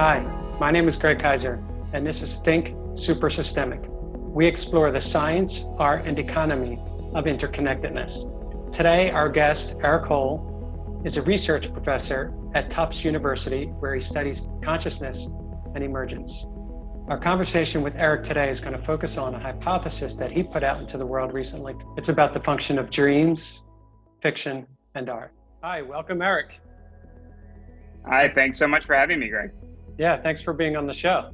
Hi, my name is Greg Kaiser, and this is Think Supersystemic. We explore the science, art, and economy of interconnectedness. Today, our guest, Erik Hoel, is a research professor at Tufts University, where he studies consciousness and emergence. Our conversation with Erik today is going to focus on a hypothesis that he put out into the world recently. It's about the function of dreams, fiction, and art. Hi, welcome, Erik. Hi, thanks so much for having me, Greg. Yeah, thanks for being on the show.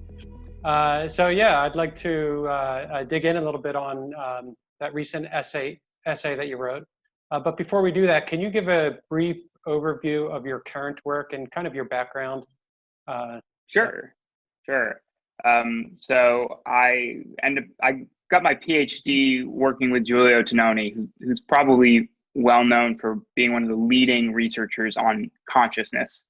I'd like to dig in a little bit on that recent essay that you wrote. But before we do that, can you give a brief overview of your current work and kind of your background? Sure. So I got my PhD working with Giulio Tononi, who's probably well known for being one of the leading researchers on consciousness.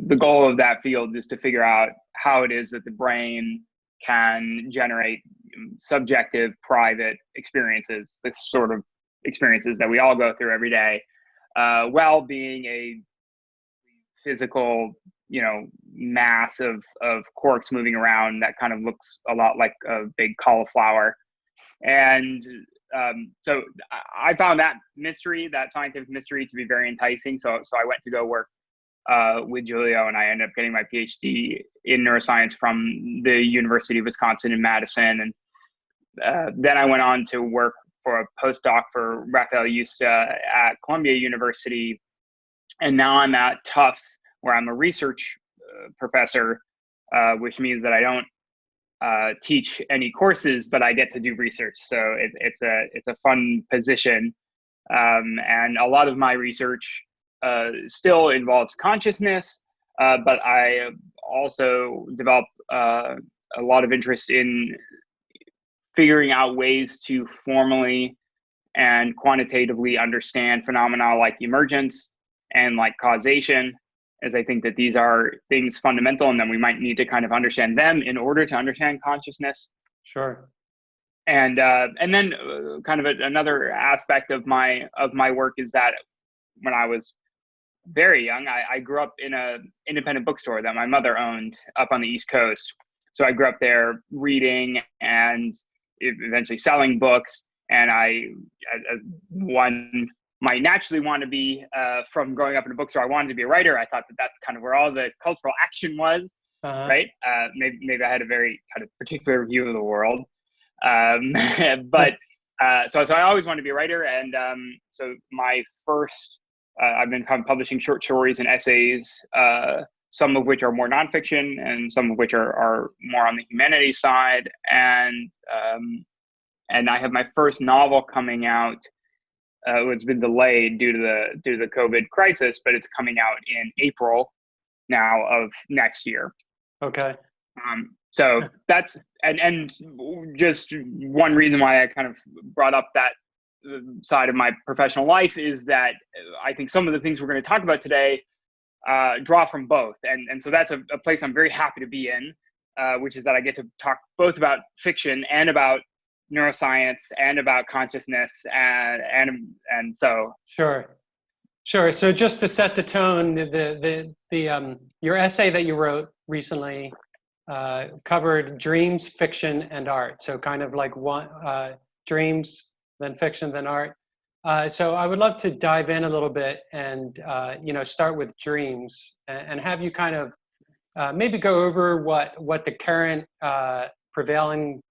The goal of that field is to figure out how it is that the brain can generate subjective, private experiences, the sort of experiences that we all go through every day, while being a physical, mass of quarks moving around that kind of looks a lot like a big cauliflower. And so I found that scientific mystery, to be very enticing. So I went to go work with Giulio, and I ended up getting my PhD in neuroscience from the University of Wisconsin-Madison. And then I went on to work for a postdoc for Rafael Yusta at Columbia University. And now I'm at Tufts, where I'm a research professor, which means that I don't teach any courses, but I get to do research. So it's a fun position. And a lot of my research still involves consciousness, but I also developed a lot of interest in figuring out ways to formally and quantitatively understand phenomena like emergence and like causation, as I think that these are things fundamental, and then we might need to kind of understand them in order to understand consciousness. Sure. And then kind of another aspect of my work is that when I was very young, I grew up in an independent bookstore that my mother owned up on the East Coast. So I grew up there reading and eventually selling books. And one might naturally want to be, from growing up in a bookstore, I wanted to be a writer. I thought that that's kind of where all the cultural action was, right? Maybe I had a very kind of particular view of the world. So I always wanted to be a writer. And so my first, I've been kind of publishing short stories and essays, some of which are more nonfiction and some of which are more on the humanities side. And I have my first novel coming out. It's been delayed due to the COVID crisis, but it's coming out in April now of next year. Okay. So that's and just one reason why I kind of brought up that side of my professional life is that I think some of the things we're going to talk about today draw from both, and so that's a place I'm very happy to be in, which is that I get to talk both about fiction and about neuroscience and about consciousness, and so Sure. So just to set the tone, your essay that you wrote recently covered dreams, fiction, and art. So kind of like dreams, then fiction, then art. So I would love to dive in a little bit and start with dreams and have you kind of maybe go over what the current prevailing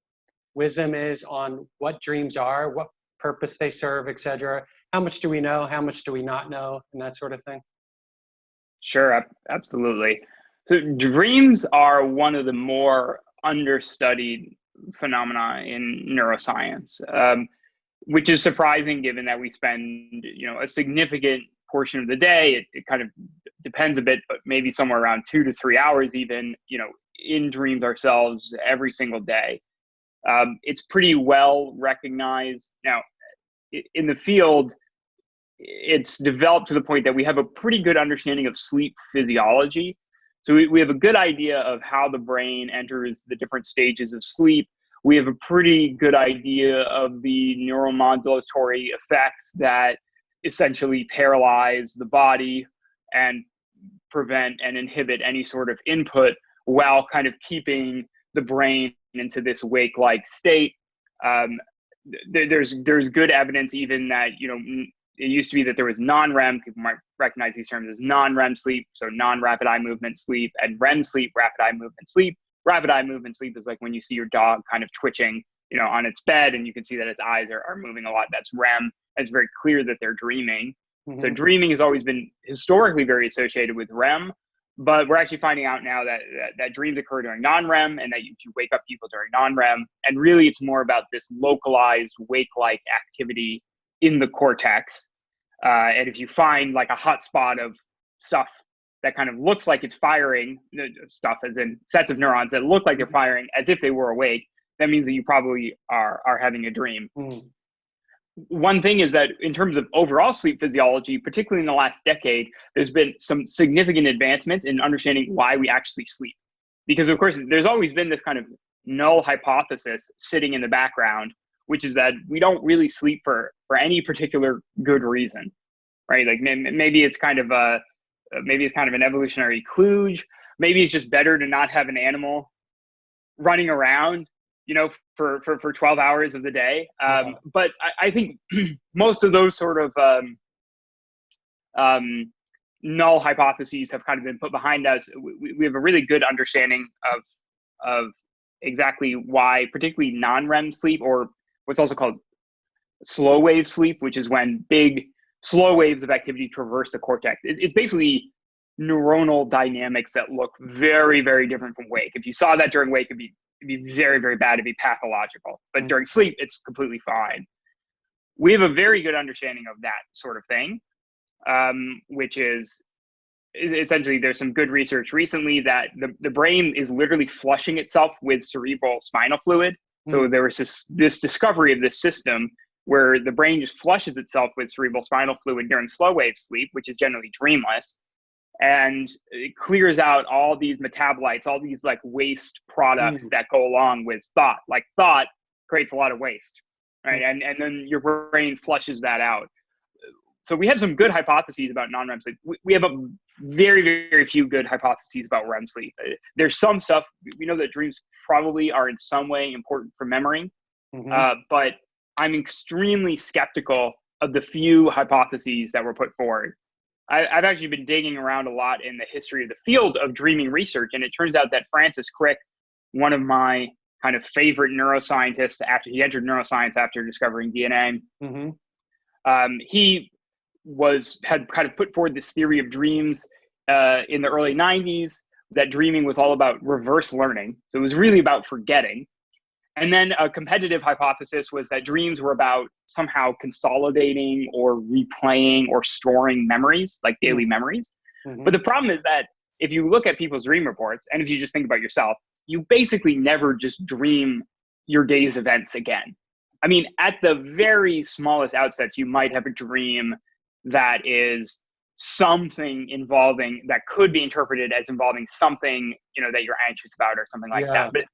wisdom is on what dreams are, what purpose they serve, etc. How much do we know? How much do we not know? And that sort of thing. Sure, absolutely. So dreams are one of the more understudied phenomena in neuroscience, which is surprising given that we spend, a significant portion of the day, it kind of depends a bit, but maybe somewhere around 2 to 3 hours even, in dreams ourselves every single day. It's pretty well recognized. Now, in the field, it's developed to the point that we have a pretty good understanding of sleep physiology. So we have a good idea of how the brain enters the different stages of sleep. We have a pretty good idea of the neuromodulatory effects that essentially paralyze the body and prevent and inhibit any sort of input while kind of keeping the brain into this wake-like state. There's good evidence even that, it used to be that there was non-REM, people might recognize these terms as non-REM sleep, so non-rapid eye movement sleep, and REM sleep, rapid eye movement sleep. Rapid eye movement sleep is like when you see your dog kind of twitching, on its bed, and you can see that its eyes are moving a lot. That's REM. It's very clear that they're dreaming. Mm-hmm. So dreaming has always been historically very associated with REM, but we're actually finding out now that dreams occur during non-REM, and that if you wake up people during non-REM, and really it's more about this localized wake-like activity in the cortex. And if you find like a hotspot of stuff that kind of looks like it's firing, stuff as in sets of neurons that look like they're firing as if they were awake, that means that you probably are having a dream. Mm. One thing is that in terms of overall sleep physiology, particularly in the last decade, there's been some significant advancements in understanding why we actually sleep. Because of course, there's always been this kind of null hypothesis sitting in the background, which is that we don't really sleep for any particular good reason, right? Like maybe it's kind of an evolutionary kludge. Maybe it's just better to not have an animal running around, for 12 hours of the day. But I think most of those sort of null hypotheses have kind of been put behind us. We have a really good understanding of exactly why, particularly non-REM sleep, or what's also called slow wave sleep, which is when big slow waves of activity traverse the cortex. It's basically neuronal dynamics that look very, very different from wake. If you saw that during wake, it'd be very, very bad. It'd be pathological. But during sleep, it's completely fine. We have a very good understanding of that sort of thing, which is essentially, there's some good research recently that the brain is literally flushing itself with cerebral spinal fluid. So there was this discovery of this system where the brain just flushes itself with cerebral spinal fluid during slow wave sleep, which is generally dreamless. And it clears out all these metabolites, all these like waste products that go along with thought. Like thought creates a lot of waste, right? And then your brain flushes that out. So we have some good hypotheses about non-REM sleep. We have a very, very few good hypotheses about REM sleep. There's some stuff, we know that dreams probably are in some way important for memory, but I'm extremely skeptical of the few hypotheses that were put forward. I've actually been digging around a lot in the history of the field of dreaming research, and it turns out that Francis Crick, one of my kind of favorite neuroscientists after he entered neuroscience after discovering DNA, he had kind of put forward this theory of dreams in the early 90s, that dreaming was all about reverse learning. So it was really about forgetting. And then a competitive hypothesis was that dreams were about somehow consolidating or replaying or storing memories, like daily memories. But the problem is that if you look at people's dream reports, and if you just think about yourself, you basically never just dream your day's events again. I mean, at the very smallest outsets, you might have a dream that is something involving, that could be interpreted as involving something, that you're anxious about or something like that. But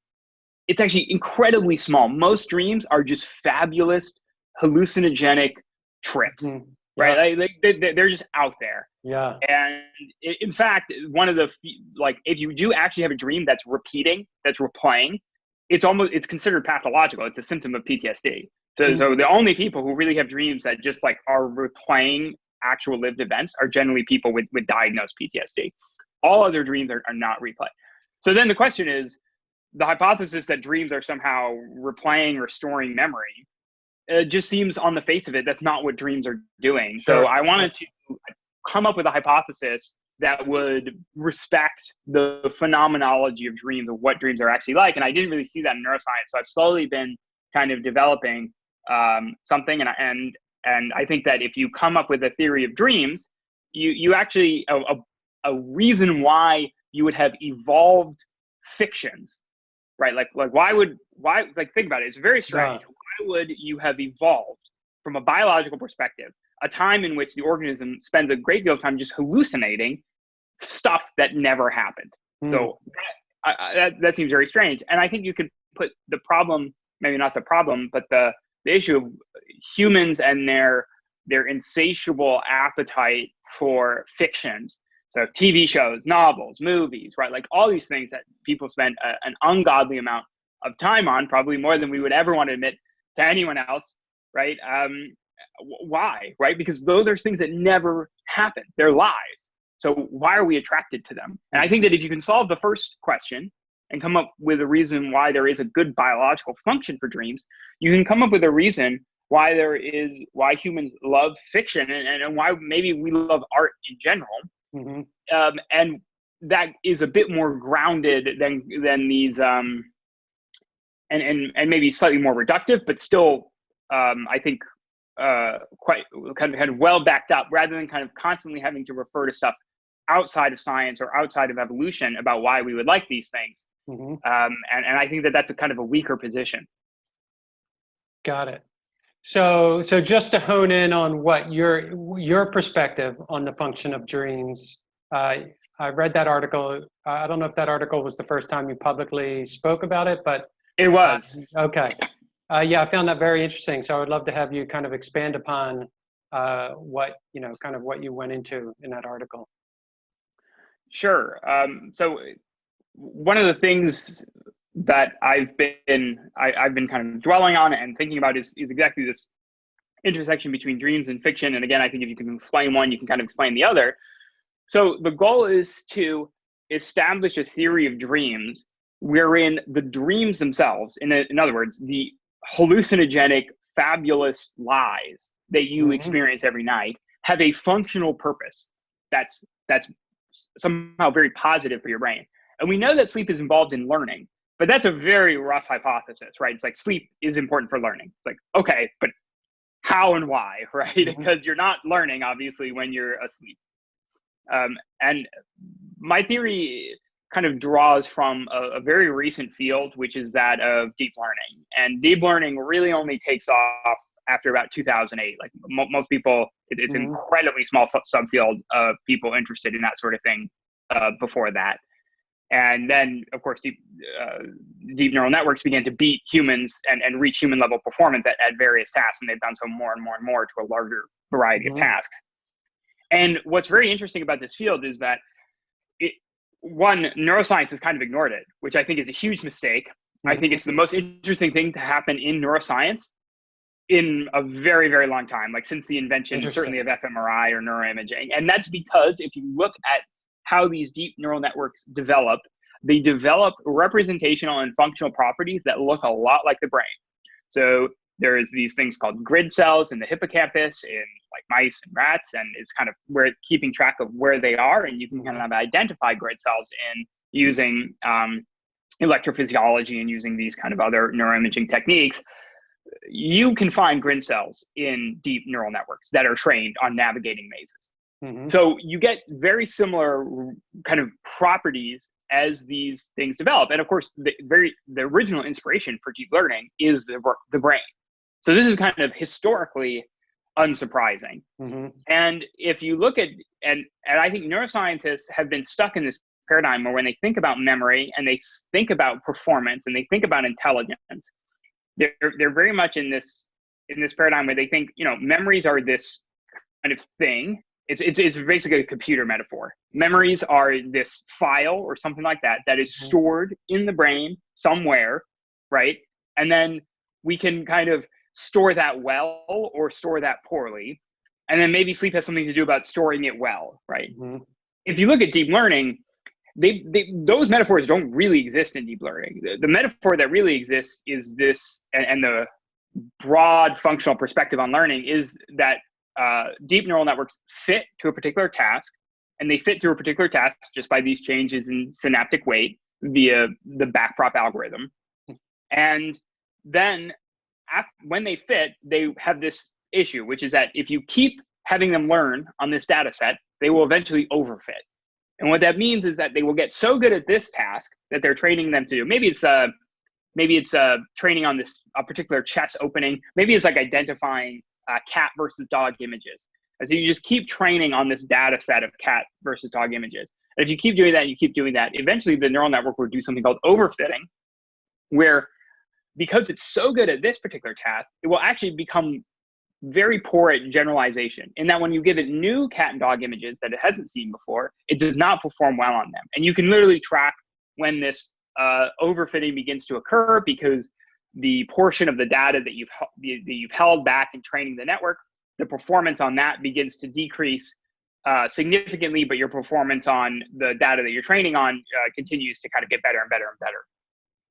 it's actually incredibly small. Most dreams are just fabulous, hallucinogenic trips, right? Like they're just out there. Yeah. And in fact, one of the, if you do actually have a dream that's repeating, that's replaying, it's considered pathological. It's a symptom of PTSD. So the only people who really have dreams that just like are replaying actual lived events are generally people with diagnosed PTSD. All other dreams are not replay. So then the question is, the hypothesis that dreams are somehow replaying or storing memory just seems, on the face of it, that's not what dreams are doing. So I wanted to come up with a hypothesis that would respect the phenomenology of dreams, of what dreams are actually like. And I didn't really see that in neuroscience. So I've slowly been kind of developing something. And I think that if you come up with a theory of dreams, you actually, a reason why you would have evolved fictions, right? Like think about it. It's very strange. Why would you have evolved from a biological perspective, a time in which the organism spends a great deal of time just hallucinating stuff that never happened? So that seems very strange. And I think you could put the problem, maybe not the problem, but the issue of humans and their insatiable appetite for fictions So TV shows, novels, movies, right? Like all these things that people spend an ungodly amount of time on, probably more than we would ever want to admit to anyone else, right? Why, right? Because those are things that never happen. They're lies. So why are we attracted to them? And I think that if you can solve the first question and come up with a reason why there is a good biological function for dreams, you can come up with a reason why humans love fiction and why maybe we love art in general. And that is a bit more grounded than these and maybe slightly more reductive, but still I think quite kind of well backed up, rather than kind of constantly having to refer to stuff outside of science or outside of evolution about why we would like these things. And I think that that's a kind of a weaker position. Got it. So just to hone in on what your perspective on the function of dreams, I read that article. I don't know if that article was the first time you publicly spoke about it, but it was. Okay. Yeah, I found that very interesting. So I would love to have you kind of expand upon what you went into in that article. Sure. So one of the things that I've been kind of dwelling on and thinking about is exactly this intersection between dreams and fiction. And again, I think if you can explain one, you can kind of explain the other. So the goal is to establish a theory of dreams wherein the dreams themselves, in other words, the hallucinogenic, fabulous lies that you experience every night, have a functional purpose that's somehow very positive for your brain. And we know that sleep is involved in learning, but that's a very rough hypothesis, right? It's like sleep is important for learning. It's like, okay, but how and why, right? Because you're not learning, obviously, when you're asleep. And my theory kind of draws from a very recent field, which is that of deep learning. And deep learning really only takes off after about 2008. Like most people, it's an incredibly small subfield of people interested in that sort of thing before that. And then, of course, deep neural networks began to beat humans and reach human level performance at various tasks. And they've done so more and more and more to a larger variety of tasks. And what's very interesting about this field is that neuroscience has kind of ignored it, which I think is a huge mistake. I think it's the most interesting thing to happen in neuroscience in a very, very long time, like since the invention, certainly of fMRI or neuroimaging. And that's because if you look at how these deep neural networks develop, they develop representational and functional properties that look a lot like the brain. So there's these things called grid cells in the hippocampus in like mice and rats, and it's kind of where keeping track of where they are, and you can kind of identify grid cells in using electrophysiology and using these kind of other neuroimaging techniques. You can find grid cells in deep neural networks that are trained on navigating mazes. So you get very similar kind of properties as these things develop. And of course, the original inspiration for deep learning is the brain. So this is kind of historically unsurprising. And if you look at, and I think neuroscientists have been stuck in this paradigm where when they think about memory and they think about performance and they think about intelligence, they're very much in this paradigm where they think, memories are this kind of thing. It's basically a computer metaphor. Memories are this file or something like that is stored in the brain somewhere, right? And then we can kind of store that well or store that poorly. And then maybe sleep has something to do about storing it well, right? If you look at deep learning, those metaphors don't really exist in deep learning. The metaphor that really exists is this, and the broad functional perspective on learning is that deep neural networks fit to a particular task, and they fit to a particular task just by these changes in synaptic weight via the backprop algorithm. And then when they fit, they have this issue, which is that if you keep having them learn on this data set, they will eventually overfit. And what that means is that they will get so good at this task that they're training them to do. Maybe it's training on a particular chest opening. Maybe it's like identifying cat versus dog images. And so you just keep training on this data set of cat versus dog images. And if you keep doing that, eventually the neural network will do something called overfitting, where because it's so good at this particular task, it will actually become very poor at generalization, in that when you give it new cat and dog images that it hasn't seen before, it does not perform well on them. And you can literally track when this overfitting begins to occur, because the portion of the data that you've held back in training the network, the performance on that begins to decrease significantly, but your performance on the data that you're training on continues to kind of get better and better and better.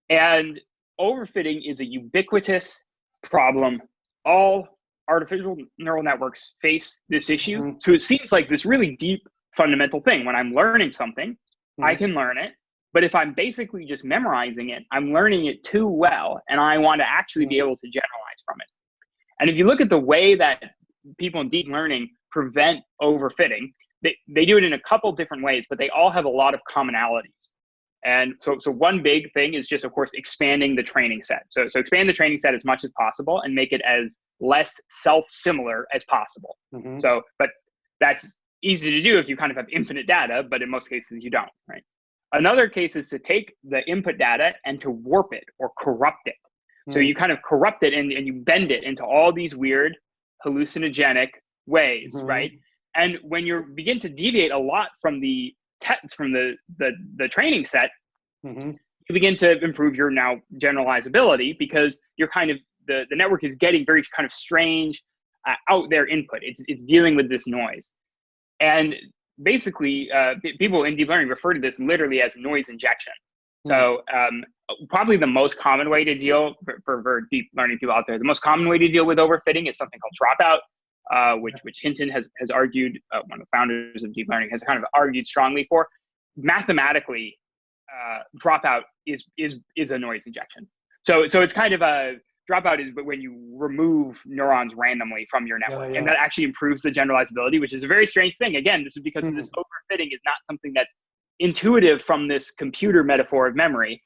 And overfitting is a ubiquitous problem. All artificial neural networks face this issue. Mm-hmm. So it seems like this really deep fundamental thing. When I'm learning something, mm-hmm. I can learn it. But if I'm basically just memorizing it, I'm learning it too well, and I want to actually be able to generalize from it. And if you look at the way that people in deep learning prevent overfitting, they do it in a couple different ways, but they all have a lot of commonalities. And so one big thing is just, of course, expanding the training set. So expand the training set as much as possible and make it as less self-similar as possible. Mm-hmm. But that's easy to do if you kind of have infinite data, but in most cases you don't, right? Another case is to take the input data and to warp it or corrupt it. Mm-hmm. So you kind of corrupt it and you bend it into all these weird hallucinogenic ways, mm-hmm. right? And when you begin to deviate a lot from the training set, mm-hmm. you begin to improve your now generalizability, because you're kind of the network is getting very kind of strange out there input. It's dealing with this noise. And basically people in deep learning refer to this literally as noise injection. Mm-hmm. So probably the most common way to deal for deep learning people out there, the most common way to deal with overfitting is something called dropout. Which Hinton has argued, one of the founders of deep learning has kind of argued strongly for. Mathematically, dropout is a noise injection. So it's kind of a dropout is when you remove neurons randomly from your network, and that actually improves the generalizability, which is a very strange thing. Again, this is because mm-hmm. this overfitting is not something that's intuitive from this computer metaphor of memory.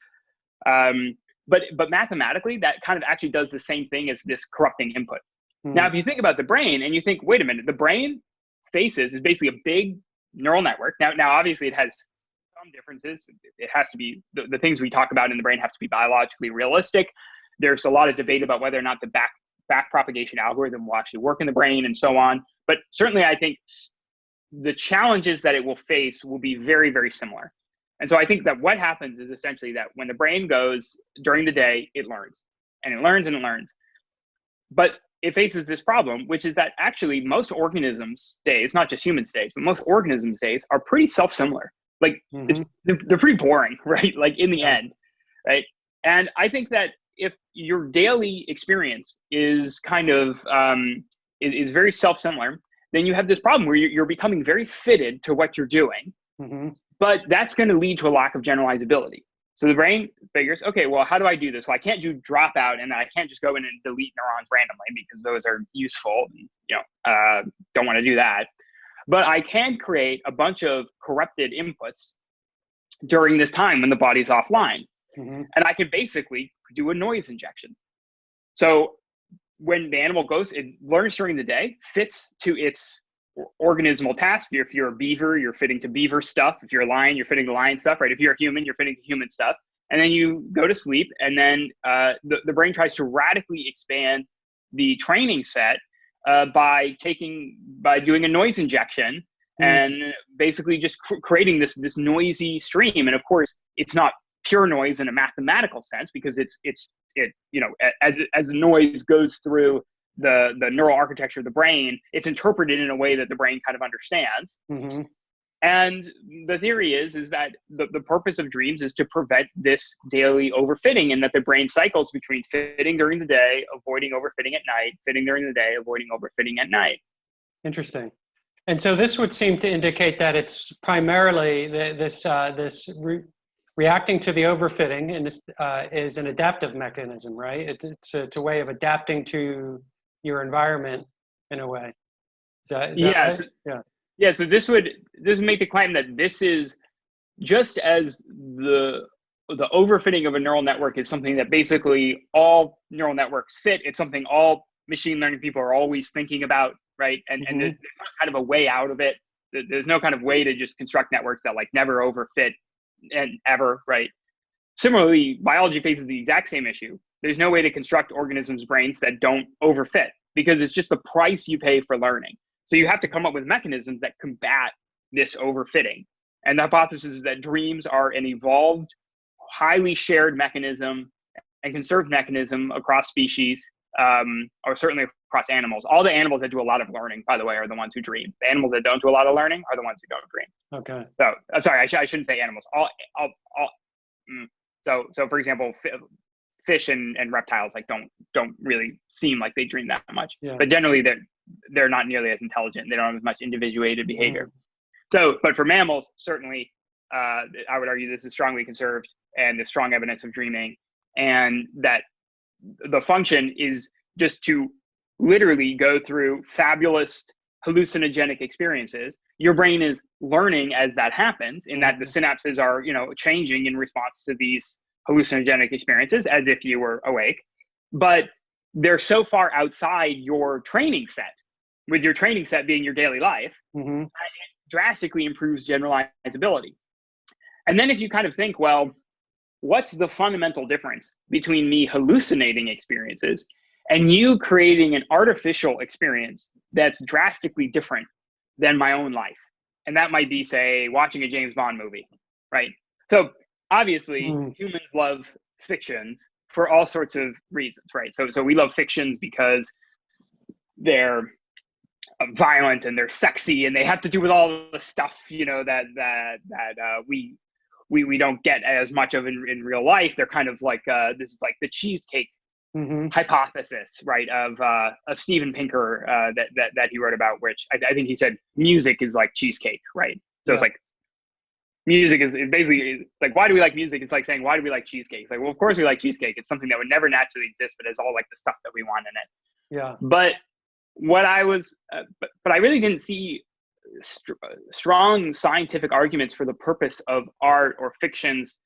But mathematically, that kind of actually does the same thing as this corrupting input. Now, if you think about the brain and you think, wait a minute, the brain is basically a big neural network. Now, obviously, it has some differences. It has to be, the things we talk about in the brain have to be biologically realistic. There's a lot of debate about whether or not the back propagation algorithm will actually work in the brain and so on. But certainly, I think the challenges that it will face will be very, very similar. And so I think that what happens is essentially that when the brain goes during the day, it learns and it learns and it learns. But it faces this problem, which is that actually most organisms' days, not just humans' days, but most organisms' days are pretty self-similar. Like mm-hmm. they're pretty boring, right? Like in the end, right? And I think that if your daily experience is kind of is very self-similar, then you have this problem where you're becoming very fitted to what you're doing, mm-hmm. but that's going to lead to a lack of generalizability. So the brain figures, okay, well, how do I do this? Well, I can't do dropout, and I can't just go in and delete neurons randomly because those are useful. Don't want to do that. But I can create a bunch of corrupted inputs during this time when the body's offline. Mm-hmm. And I can basically do a noise injection. So when the animal goes, it learns during the day, fits to its organismal task. If you're a beaver, you're fitting to beaver stuff. If you're a lion, you're fitting to lion stuff, right? If you're a human, you're fitting to human stuff. And then you go to sleep, and then the brain tries to radically expand the training set by doing a noise injection and basically just creating this noisy stream. And of course, it's not pure noise in a mathematical sense, because it as the noise goes through the neural architecture of the brain, it's interpreted in a way that the brain kind of understands. Mm-hmm. And the theory is that the purpose of dreams is to prevent this daily overfitting, and that the brain cycles between fitting during the day, avoiding overfitting at night, fitting during the day, avoiding overfitting at night. Interesting. And so this would seem to indicate that it's primarily reacting to the overfitting, and this is an adaptive mechanism, right? It's a way of adapting to your environment in a way. Is that yes. Right? Yeah. So this would make the claim that this is just as the overfitting of a neural network is something that basically all neural networks fit. It's something all machine learning people are always thinking about, right? And mm-hmm. and there's kind of a way out of it. There's no kind of way to just construct networks that like never overfit and ever, right? Similarly, biology faces the exact same issue. There's no way to construct organisms' brains that don't overfit. because it's just the price you pay for learning. So you have to come up with mechanisms that combat this overfitting. And the hypothesis is that dreams are an evolved, highly shared mechanism and conserved mechanism across species, or certainly across animals. All the animals that do a lot of learning, by the way, are the ones who dream. The animals that don't do a lot of learning are the ones who don't dream. Okay. So, sorry, I shouldn't say animals. So for example, fish and reptiles like don't really seem like they dream that much. Yeah. But generally, they're not nearly as intelligent. They don't have as much individuated behavior. Mm. So, but for mammals, certainly, I would argue this is strongly conserved and there's strong evidence of dreaming, and that the function is just to literally go through fabulous hallucinogenic experiences. Your brain is learning as that happens, in that the synapses are, changing in response to these hallucinogenic experiences as if you were awake, but they're so far outside your training set, with your training set being your daily life, Mm-hmm. that it drastically improves generalizability. And then if you kind of think, well, what's the fundamental difference between me hallucinating experiences and you creating an artificial experience that's drastically different than my own life? And that might be, say, watching a James Bond movie, right? So obviously, humans love fictions for all sorts of reasons, right? So we love fictions because they're violent and they're sexy and they have to do with all the stuff, that we don't get as much of in real life. They're kind of like this is like the cheesecake hypothesis, right? Of Steven Pinker that he wrote about, which I think he said music is like cheesecake, right? So it's like music is basically like, why do we like music? It's like saying, why do we like cheesecake? It's like, well, of course we like cheesecake. It's something that would never naturally exist, but it's all like the stuff that we want in it. Yeah. But what I was, but I really didn't see strong scientific arguments for the purpose of art or fictions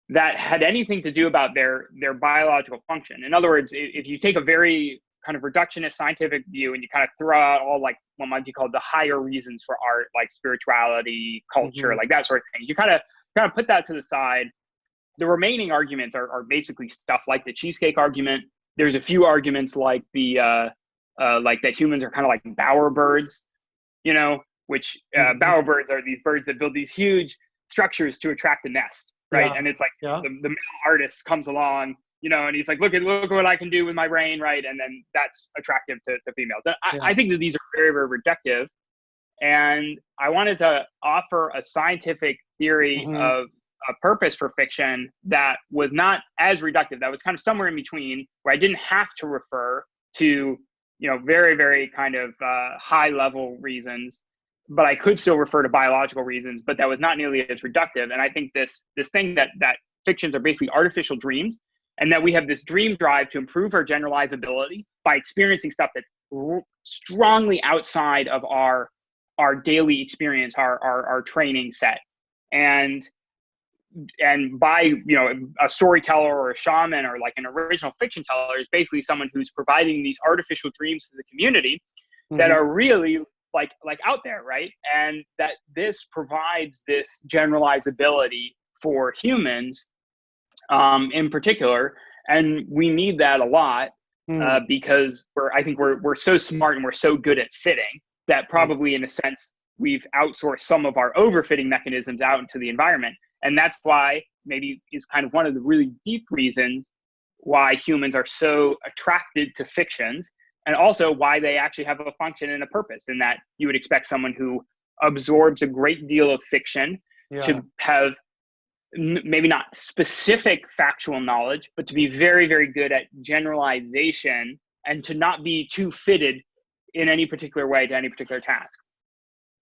that had anything to do about their biological function. In other words, if you take a very kind of reductionist scientific view and you kind of throw out all like what might be called the higher reasons for art, like spirituality, culture, like that sort of thing, you kind of put that to the side. The remaining arguments are basically stuff like the cheesecake argument. There's a few arguments like the like that humans are kind of like bowerbirds, which bowerbirds are these birds that build these huge structures to attract a nest, right? And it's like the male artist comes along, and he's like, look what I can do with my brain, right? And then that's attractive to females. And I think that these are very, very reductive. And I wanted to offer a scientific theory of a purpose for fiction that was not as reductive, that was kind of somewhere in between, where I didn't have to refer to very, very kind of high level reasons, but I could still refer to biological reasons, but that was not nearly as reductive. And I think this thing that fictions are basically artificial dreams, and that we have this dream drive to improve our generalizability by experiencing stuff that's strongly outside of our daily experience, our training set. And by, a storyteller or a shaman or like an original fiction teller is basically someone who's providing these artificial dreams to the community that are really like out there, right? And that this provides this generalizability for humans in particular. And we need that a lot because I think we're so smart and we're so good at fitting that probably in a sense we've outsourced some of our overfitting mechanisms out into the environment. And that's why maybe is kind of one of the really deep reasons why humans are so attracted to fictions, and also why they actually have a function and a purpose, in that you would expect someone who absorbs a great deal of fiction to have maybe not specific factual knowledge, but to be very, very good at generalization and to not be too fitted in any particular way to any particular task.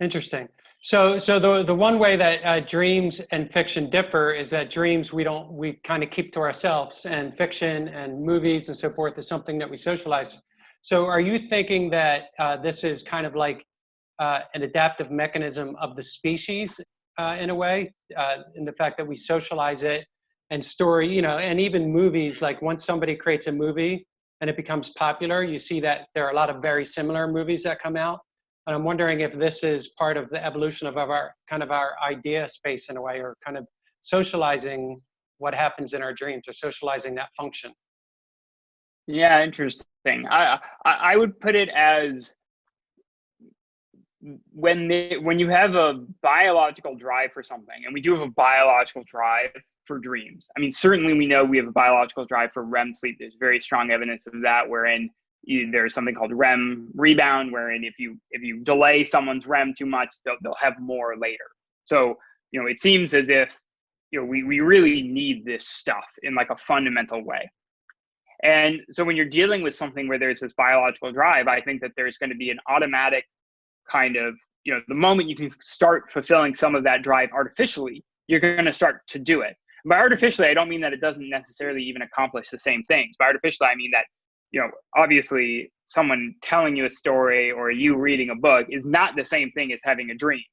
Interesting. So the one way that dreams and fiction differ is that dreams we kind of keep to ourselves, and fiction and movies and so forth is something that we socialize. So are you thinking that this is kind of like an adaptive mechanism of the species in a way, in the fact that we socialize it, and story, and even movies, like once somebody creates a movie and it becomes popular, you see that there are a lot of very similar movies that come out. And I'm wondering if this is part of the evolution of our idea space in a way, or kind of socializing what happens in our dreams, or socializing that function. Yeah, interesting. I would put it as when you have a biological drive for something, and we do have a biological drive for dreams. I mean, certainly we know we have a biological drive for REM sleep. There's very strong evidence of that, wherein there's something called REM rebound, wherein if you delay someone's REM too much, they'll have more later. So, it seems as if, we really need this stuff in like a fundamental way. And so when you're dealing with something where there's this biological drive, I think that there's going to be an automatic kind of, the moment you can start fulfilling some of that drive artificially, you're going to start to do it. By artificially, I don't mean that it doesn't necessarily even accomplish the same things. By artificially, I mean that, obviously someone telling you a story or you reading a book is not the same thing as having a dream.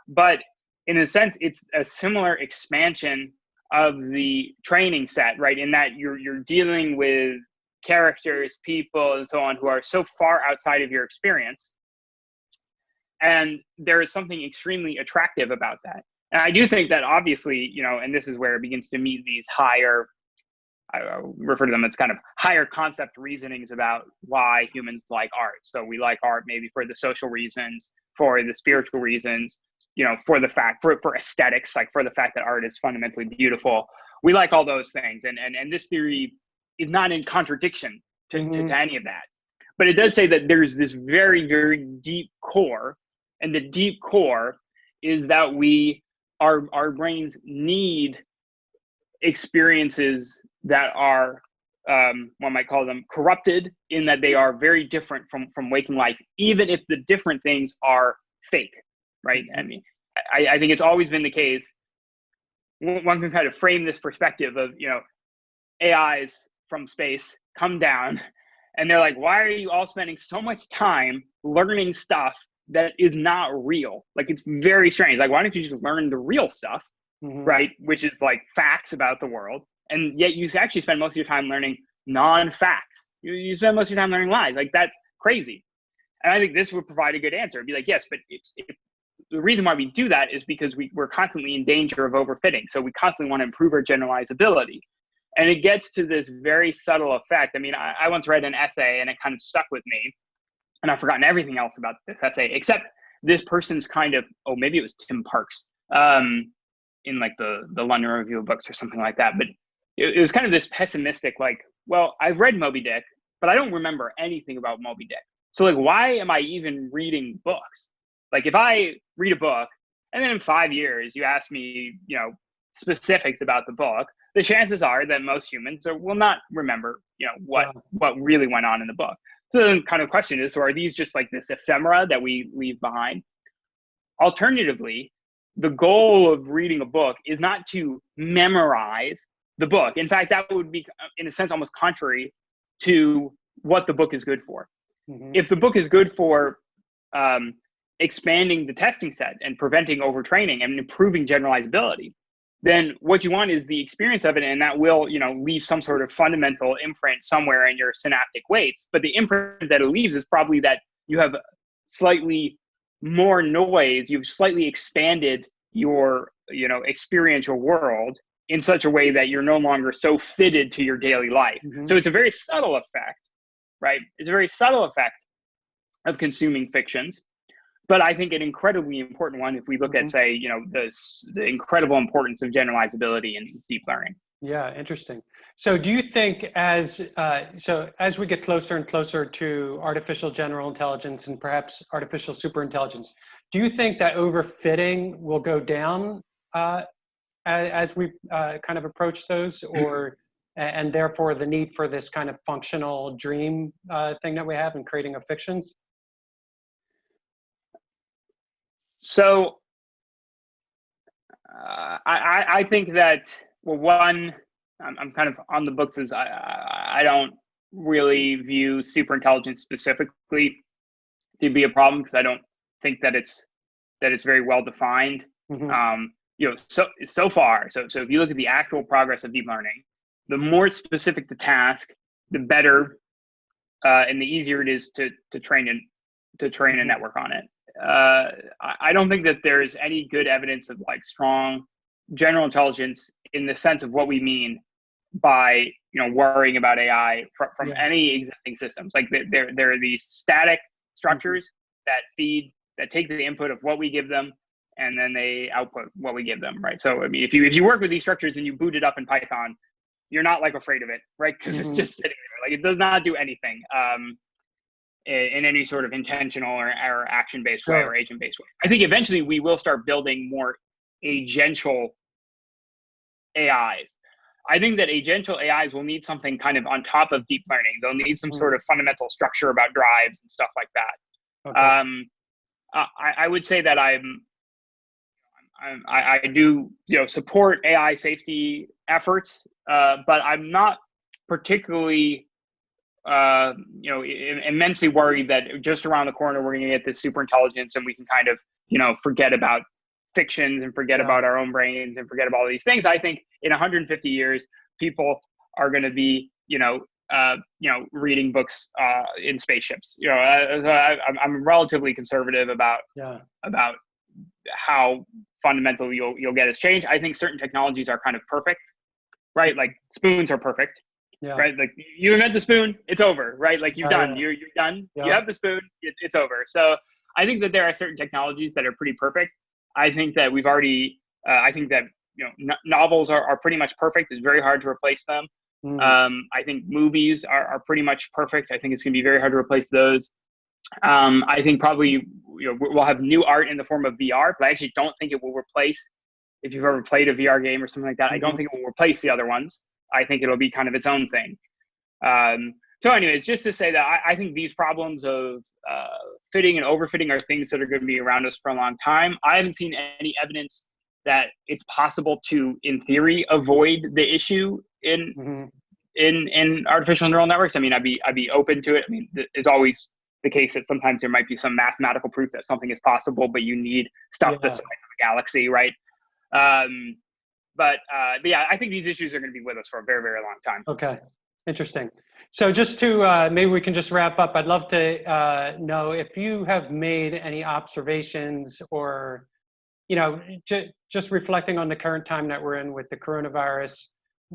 But in a sense, it's a similar expansion of the training set, right? In that you're dealing with characters, people, and so on, who are so far outside of your experience. And there is something extremely attractive about that. And I do think that obviously, and this is where it begins to meet these higher, I refer to them as kind of higher concept reasonings about why humans like art. So we like art maybe for the social reasons, for the spiritual reasons, for the fact, for aesthetics, like for the fact that art is fundamentally beautiful. We like all those things. And this theory is not in contradiction to any of that. But it does say that there's this very, very deep core. And the deep core is that our brains need experiences that are, one might call them corrupted, in that they are very different from waking life, even if the different things are fake, right? I mean, I think it's always been the case. One can kind of frame this perspective of, AIs from space come down and they're like, why are you all spending so much time learning stuff that is not real? Like, it's very strange. Like, why don't you just learn the real stuff, right? Which is like facts about the world. And yet you actually spend most of your time learning non-facts. You spend most of your time learning lies. Like, that's crazy. And I think this would provide a good answer. It'd be like, yes, but the reason why we do that is because we're constantly in danger of overfitting. So we constantly want to improve our generalizability. And it gets to this very subtle effect. I mean, I once read an essay and it kind of stuck with me. And I've forgotten everything else about this essay, except this person's kind of, maybe it was Tim Parks, in like the London Review of Books or something like that. But it was kind of this pessimistic, like, well, I've read Moby Dick, but I don't remember anything about Moby Dick. So like, why am I even reading books? Like, if I read a book and then in 5 years you ask me, specifics about the book, the chances are that most humans will not remember, what really went on in the book. So the kind of question is, so are these just like this ephemera that we leave behind? Alternatively, the goal of reading a book is not to memorize the book. In fact, that would be, in a sense, almost contrary to what the book is good for. If the book is good for expanding the testing set and preventing overtraining and improving generalizability, then what you want is the experience of it, and that will, leave some sort of fundamental imprint somewhere in your synaptic weights. But the imprint that it leaves is probably that you have slightly more noise, you've slightly expanded your, experiential world in such a way that you're no longer so fitted to your daily life. So it's a very subtle effect, right? It's a very subtle effect of consuming fictions. But I think an incredibly important one if we look at, say, the incredible importance of generalizability in deep learning. Yeah, interesting. So do you think as we get closer and closer to artificial general intelligence and perhaps artificial superintelligence, do you think that overfitting will go down as we kind of approach those, and therefore the need for this kind of functional dream thing that we have in creating of fictions? So I think that, well, one, I'm kind of on the books as I don't really view superintelligence specifically to be a problem, because I don't think that it's very well defined. So far. So if you look at the actual progress of deep learning, the more specific the task, the better, and the easier it is to train a network on it. I don't think that there's any good evidence of like strong general intelligence in the sense of what we mean by worrying about AI from any existing systems. Like there are these static structures that take the input of what we give them, and then they output what we give them, right? So I mean, if you work with these structures and you boot it up in Python, you're not like afraid of it, right? Because it's just sitting there. Like it does not do anything in any sort of intentional or action-based way or agent-based way. I think eventually we will start building more agential AIs. I think that agential AIs will need something kind of on top of deep learning. They'll need some sort of fundamental structure about drives and stuff like that. Okay. I would say that I do support AI safety efforts, but I'm not particularly immensely worried that just around the corner we're going to get this super intelligence and we can kind of forget about fictions and forget about our own brains and forget about all these things. I think in 150 years people are going to be reading books in spaceships. I'm relatively conservative about how fundamental you'll get as change. I think certain technologies are kind of perfect, right? Like spoons are perfect. Yeah. Right. Like you invent the spoon, it's over, right? Like you're done. You're done. Yeah. You have the spoon, it's over. So I think that there are certain technologies that are pretty perfect. I think that we've already, I think that, novels are pretty much perfect. It's very hard to replace them. I think movies are pretty much perfect. I think it's going to be very hard to replace those. I think probably, we'll have new art in the form of VR, but I actually don't think it will replace, if you've ever played a VR game or something like that, I don't think it will replace the other ones. I think it'll be kind of its own thing. So anyways, just to say that I think these problems of fitting and overfitting are things that are going to be around us for a long time. I haven't seen any evidence that it's possible to, in theory, avoid the issue in artificial neural networks. I mean, I'd be open to it. I mean, it's always the case that sometimes there might be some mathematical proof that something is possible, but you need stuff the size of a galaxy, right? But yeah, I think these issues are going to be with us for a very, very long time. Okay, interesting. So just to, maybe we can just wrap up. I'd love to know if you have made any observations or, just reflecting on the current time that we're in with the coronavirus,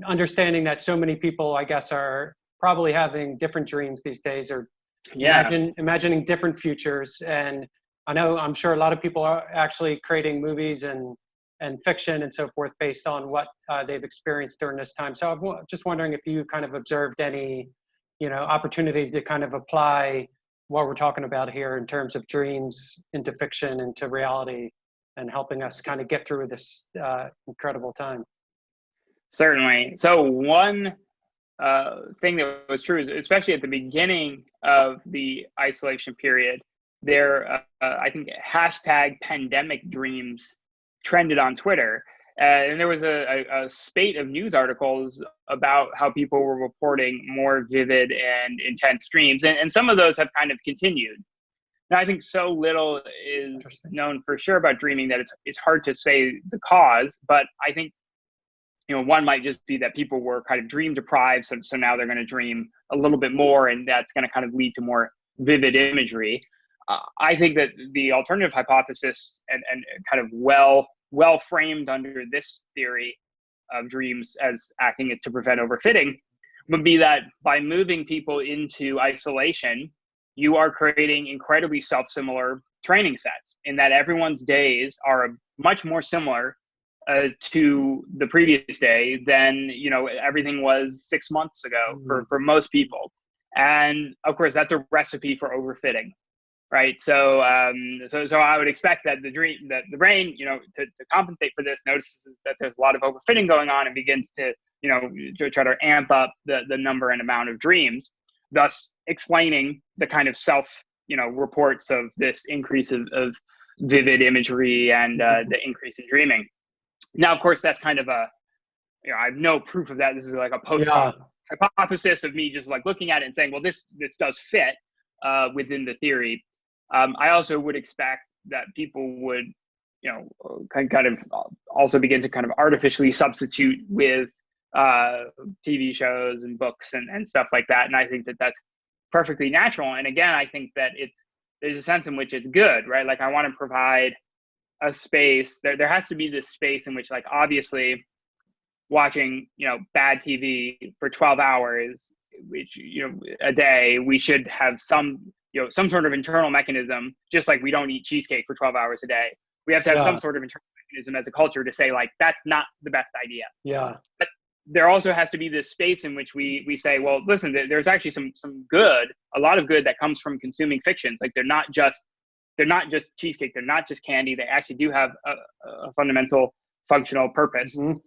understanding that so many people, I guess, are probably having different dreams these days or imagining different futures. And I'm sure a lot of people are actually creating movies and fiction and so forth based on what they've experienced during this time. So I'm just wondering if you kind of observed any, opportunity to kind of apply what we're talking about here in terms of dreams into fiction, into reality, and helping us kind of get through this incredible time. Certainly. So one thing that was true is, especially at the beginning of the isolation period, I think #pandemic_dreams trended on Twitter. And there was a spate of news articles about how people were reporting more vivid and intense dreams. And some of those have kind of continued. Now, I think so little is known for sure about dreaming that it's hard to say the cause, but I think, one might just be that people were kind of dream deprived. So now they're going to dream a little bit more, and that's going to kind of lead to more vivid imagery. I think that the alternative hypothesis and kind of well framed under this theory of dreams as acting to prevent overfitting would be that by moving people into isolation, you are creating incredibly self-similar training sets in that everyone's days are much more similar to the previous day than everything was 6 months ago for most people. And of course, that's a recipe for overfitting. Right. So I would expect that the brain, to compensate for this, notices that there's a lot of overfitting going on and begins to, to try to amp up the number and amount of dreams, thus explaining the kind of reports of this increase of vivid imagery and the increase in dreaming. Now, of course, that's kind of I have no proof of that. This is like a post hoc hypothesis of me just like looking at it and saying, well, this does fit within the theory. I also would expect that people would, kind of also begin to kind of artificially substitute with TV shows and books and stuff like that. And I think that that's perfectly natural. And again, I think that there's a sense in which it's good, right? Like I want to provide a space. There has to be this space in which, like, obviously, watching, bad TV for 12 hours, which, a day, we should have some sort of internal mechanism, just like we don't eat cheesecake for 12 hours a day. We have to have some sort of internal mechanism as a culture to say, like, that's not the best idea. Yeah. But there also has to be this space in which we say, well, listen, there's actually some good, a lot of good that comes from consuming fictions. Like, they're not just cheesecake, they're not just candy. They actually do have a fundamental functional purpose. Mm-hmm.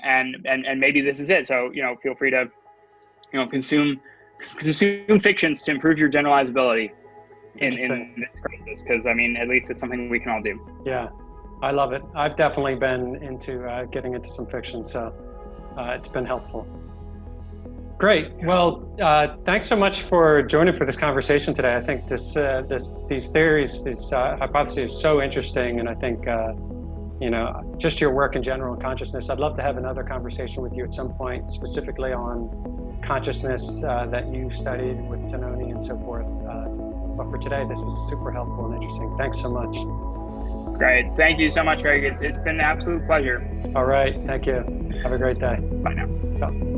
And maybe this is it. So, feel free to, consume fictions to improve your generalizability in this crisis. Because, I mean, at least it's something we can all do. Yeah, I love it. I've definitely been into getting into some fiction, so it's been helpful. Great. Well, thanks so much for joining for this conversation today. I think these theories, these hypotheses are so interesting, and I think just your work in general and consciousness. I'd love to have another conversation with you at some point, specifically on consciousness that you studied with Tononi and so forth. But for today, this was super helpful and interesting. Thanks so much. Great. Thank you so much, Greg. It's been an absolute pleasure. All right. Thank you. Have a great day. Bye now. Ciao.